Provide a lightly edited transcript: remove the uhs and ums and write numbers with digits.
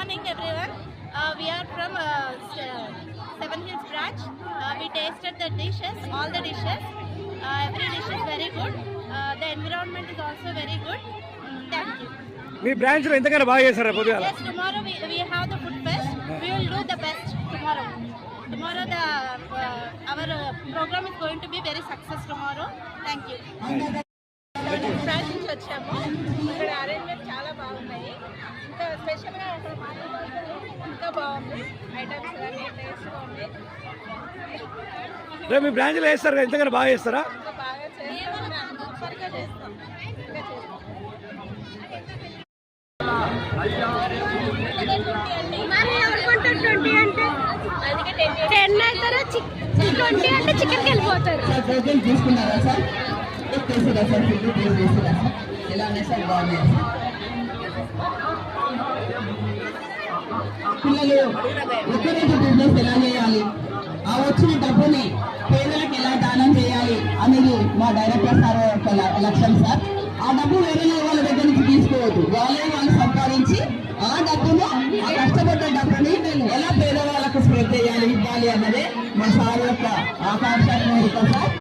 morning, everyone. We are from Seven Hills branch. We tasted the dishes, all the dishes. Every dish is very good. The environment is also very good. Thank you. Me branch లో ఎంతకైనా బాగా చేస్తారా పొద్దుగాల? Yes, tomorrow we have the food fest. We will do the best tomorrow. Tomorrow our program is going to be very success tomorrow. Thank you. Branch నుంచి వచ్చాము. ఇక్కడ arrangement చాలా బాగున్నాయి. ఇంకా స్పెషల్గా ఇంకా బాగుంది. ఐటమ్స్ అన్నీ టేస్ట్గా ఉన్నాయి. రేపు మీ బ్రాంచ్ లో వేస్తారు కదా, ఎంతకైనా బాగా చేస్తారా? ఇంకా బాగా చేస్తాం, సూపర్గా చేస్తాం. ఇంకా చేస్తాం. పిల్లలు ఒక్కరికి బిజినెస్ ఎలా చేయాలి, ఆ వచ్చిన డబ్బుని పేదలకు ఎలా దానం చేయాలి అనేది మా డైరెక్టర్ సార్ యొక్క లక్ష్యం సార్. ఆ డబ్బు వేరే వాళ్ళ దగ్గర నుంచి తీసుకోవద్దు, వాళ్ళు సంపాదించి ఆ డబ్బును, ఆ కష్టపడ్డ డబ్బుని ఎలా పేదవాళ్ళకు స్ప్రెడ్ చేయాలి, ఇవ్వాలి అన్నదే మా సార్ యొక్క ఆకాంక్ష సార్.